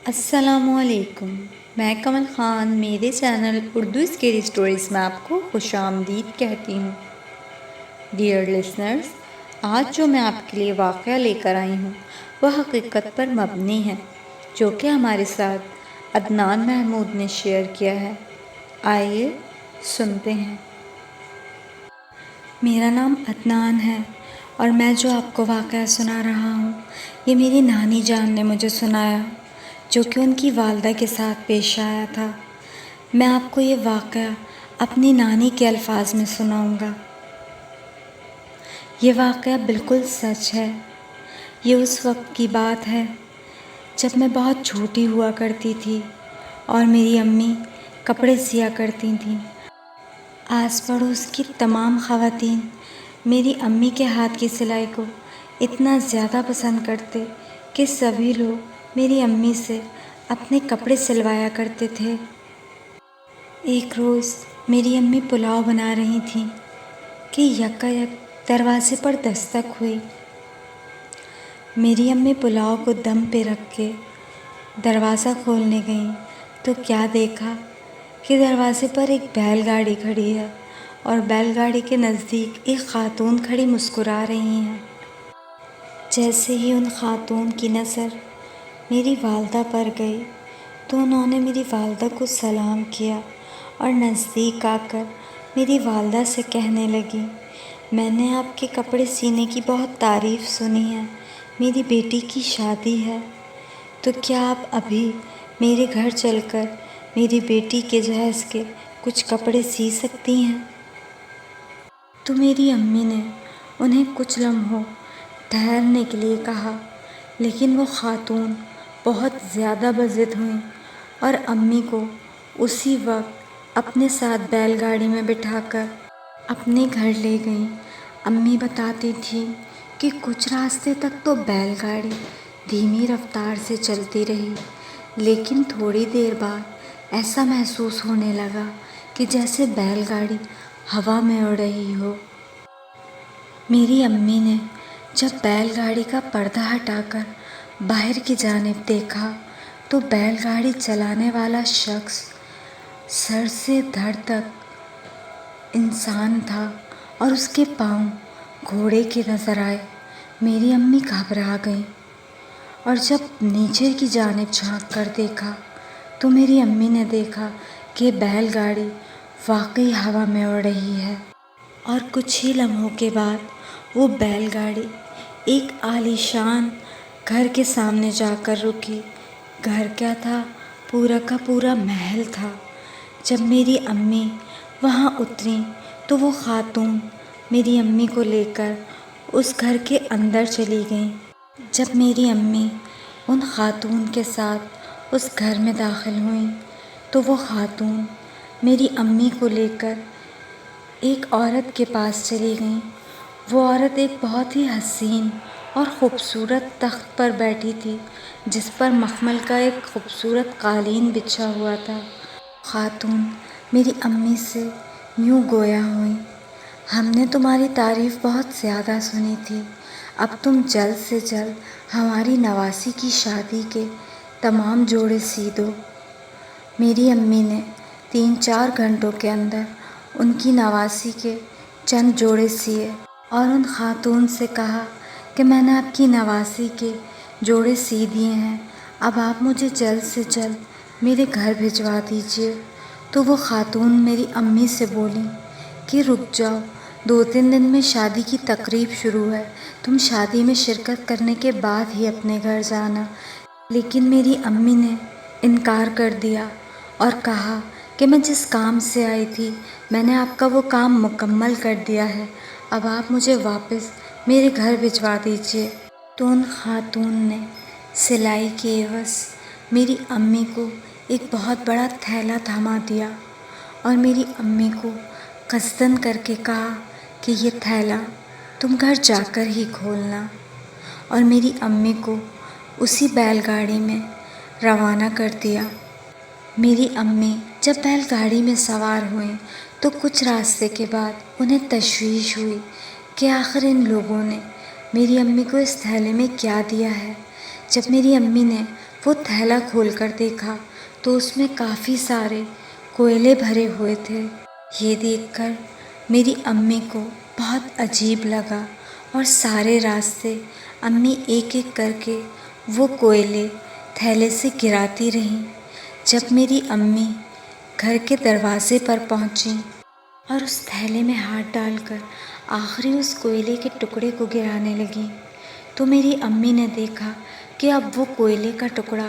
السلام علیکم، میں کمل خان میرے چینل اردو اسکیری اسٹوریز میں آپ کو خوش آمدید کہتی ہوں۔ ڈیئر لسنرز، آج جو میں آپ کے لیے واقعہ لے کر آئی ہوں وہ حقیقت پر مبنی ہے، جو کہ ہمارے ساتھ عدنان محمود نے شیئر کیا ہے۔ آئیے سنتے ہیں۔ میرا نام عدنان ہے اور میں جو آپ کو واقعہ سنا رہا ہوں یہ میری نانی جان نے مجھے سنایا، جو کہ ان کی والدہ کے ساتھ پیش آیا تھا۔ میں آپ کو یہ واقعہ اپنی نانی کے الفاظ میں سناؤں گا۔ یہ واقعہ بالکل سچ ہے۔ یہ اس وقت کی بات ہے جب میں بہت چھوٹی ہوا کرتی تھی اور میری امی کپڑے سیا کرتی تھیں۔ آس پڑوس کی تمام خواتین میری امی کے ہاتھ کی سلائی کو اتنا زیادہ پسند کرتے کہ سبھی لوگ میری امی سے اپنے کپڑے سلوایا کرتے تھے۔ ایک روز میری امی پلاؤ بنا رہی تھیں کہ یکایک دروازے پر دستک ہوئی۔ میری امی پلاؤ کو دم پہ رکھ کے دروازہ کھولنے گئیں تو کیا دیکھا کہ دروازے پر ایک بیل گاڑی کھڑی ہے اور بیل گاڑی کے نزدیک ایک خاتون کھڑی مسکرا رہی ہیں۔ جیسے ہی ان خاتون کی نظر میری والدہ پر گئی تو انہوں نے میری والدہ کو سلام کیا اور نزدیک آ کر میری والدہ سے کہنے لگی، میں نے آپ کے کپڑے سینے کی بہت تعریف سنی ہے، میری بیٹی کی شادی ہے، تو کیا آپ ابھی میرے گھر چل کر میری بیٹی کے جہیز کے کچھ کپڑے سی سکتی ہیں؟ تو میری امی نے انہیں کچھ لمحوں ٹھہرنے کے لیے کہا، لیکن وہ خاتون بہت زیادہ بضد ہوئیں اور امی کو اسی وقت اپنے ساتھ بیل گاڑی میں بٹھا کر اپنے گھر لے گئیں۔ امی بتاتی تھیں کہ کچھ راستے تک تو بیل گاڑی دھیمی رفتار سے چلتی رہی، لیکن تھوڑی دیر بعد ایسا محسوس ہونے لگا کہ جیسے بیل گاڑی ہوا میں اڑ رہی ہو۔ میری امی نے جب بیل گاڑی کا پردہ ہٹا کر باہر کی جانب دیکھا تو بیل گاڑی چلانے والا شخص سر سے دھڑ تک انسان تھا اور اس کے پاؤں گھوڑے کے نظر آئے۔ میری امی گھبرا گئیں اور جب نیچے کی جانب جھانک کر دیکھا تو میری امی نے دیکھا کہ بیل گاڑی واقعی ہوا میں اڑ رہی ہے، اور کچھ ہی لمحوں کے بعد وہ بیل گاڑی ایک عالیشان گھر کے سامنے جا کر رکی۔ گھر کیا تھا، پورا کا پورا محل تھا۔ جب میری امی وہاں اتریں تو وہ خاتون میری امی کو لے کر اس گھر کے اندر چلی گئیں۔ جب میری امی ان خاتون کے ساتھ اس گھر میں داخل ہوئیں تو وہ خاتون میری امی کو لے کر ایک عورت کے پاس چلی گئیں۔ وہ عورت ایک بہت ہی حسین اور خوبصورت تخت پر بیٹھی تھی جس پر مخمل کا ایک خوبصورت قالین بچھا ہوا تھا۔ خاتون میری امی سے یوں گویا ہوئیں، ہم نے تمہاری تعریف بہت زیادہ سنی تھی، اب تم جلد سے جلد ہماری نواسی کی شادی کے تمام جوڑے سی دو۔ میری امی نے 3-4 گھنٹوں کے اندر ان کی نواسی کے چند جوڑے سیے اور ان خاتون سے کہا کہ میں نے آپ کی نواسی کے جوڑے سی دیے ہیں، اب آپ مجھے جلد سے جلد میرے گھر بھجوا دیجیے۔ تو وہ خاتون میری امی سے بولی کہ رک جاؤ، 2-3 دن میں شادی کی تقریب شروع ہے، تم شادی میں شرکت کرنے کے بعد ہی اپنے گھر جانا۔ لیکن میری امی نے انکار کر دیا اور کہا کہ میں جس کام سے آئی تھی میں نے آپ کا وہ کام مکمل کر دیا ہے، اب آپ مجھے واپس میرے گھر بھجوا دیجیے۔ تو ان خاتون نے سلائی کے عوض میری امی کو ایک بہت بڑا تھیلا تھما دیا اور میری امی کو قصداً کر کے کہا کہ یہ تھیلا تم گھر جا کر ہی کھولنا، اور میری امی کو اسی بیل گاڑی میں روانہ کر دیا۔ میری امی جب بیل گاڑی میں سوار ہوئیں تو کچھ راستے کے بعد انہیں تشویش ہوئی کہ آخر ان لوگوں نے میری امی کو اس تھیلے میں کیا دیا ہے۔ جب میری امی نے وہ تھیلا کھول کر دیکھا تو اس میں کافی سارے کوئلے بھرے ہوئے تھے۔ یہ دیکھ کر میری امی کو بہت عجیب لگا اور سارے راستے امی ایک ایک کر کے وہ کوئلے تھیلے سے گراتی رہیں۔ جب میری امی گھر کے دروازے پر پہنچیں اور اس تھیلے میں ہاتھ ڈال کر آخری اس کوئلے کے ٹکڑے کو گرانے لگیں تو میری امی نے دیکھا کہ اب وہ کوئلے کا ٹکڑا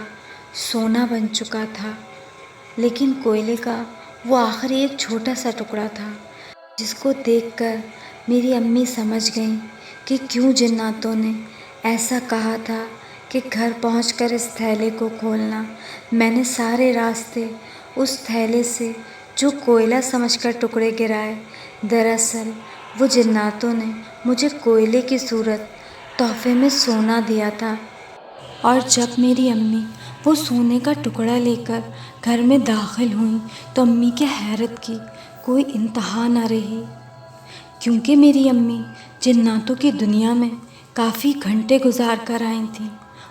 سونا بن چکا تھا، لیکن کوئلے کا وہ آخری ایک چھوٹا سا ٹکڑا تھا، جس کو دیکھ کر میری امی سمجھ گئیں کہ کیوں جناتوں نے ایسا کہا تھا کہ گھر پہنچ کر اس تھیلے کو کھولنا۔ میں نے سارے راستے اس تھیلے سے جو کوئلہ سمجھ کر ٹکڑے گرائے، دراصل وہ جناتوں نے مجھے کوئلے کی صورت تحفے میں سونا دیا تھا۔ اور جب میری امی وہ سونے کا ٹکڑا لے کر گھر میں داخل ہوئیں تو امی کی حیرت کی کوئی انتہا نہ رہی، کیونکہ میری امی جناتوں کی دنیا میں کافی گھنٹے گزار کر آئی تھیں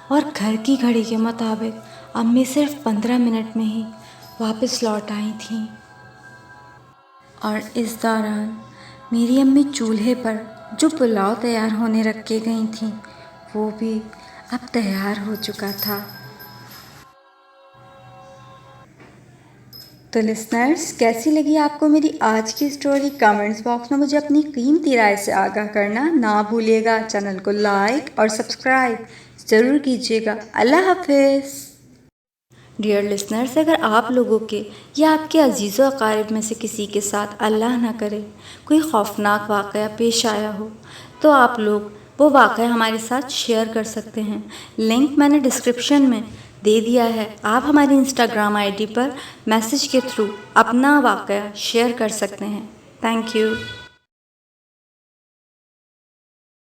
اور گھر کی گھڑی کے مطابق امی صرف 15 منٹ میں ہی واپس لوٹ آئی تھیں۔ اور اس دوران میری امی چولہے پر جو پلاؤ تیار ہونے رکھ کے گئی تھیں وہ بھی اب تیار ہو چکا تھا۔ تو لسنرز، کیسی لگی آپ کو میری آج کی اسٹوری؟ کمنٹس باکس میں مجھے اپنی قیمتی رائے سے آگاہ کرنا نہ بھولیے گا۔ چینل کو لائک اور سبسکرائب ضرور کیجیے گا۔ اللہ حافظ۔ ڈیئر لسنرز، اگر آپ لوگوں کے یا آپ کے عزیز و اقارب میں سے کسی کے ساتھ اللہ نہ کرے کوئی خوفناک واقعہ پیش آیا ہو تو آپ لوگ وہ واقعہ ہمارے ساتھ شیئر کر سکتے ہیں۔ لنک میں نے ڈسکرپشن میں دے دیا ہے۔ آپ ہماری Instagram I D per message کے تھرو اپنا واقعہ شیئر کر سکتے ہیں۔ Thank you.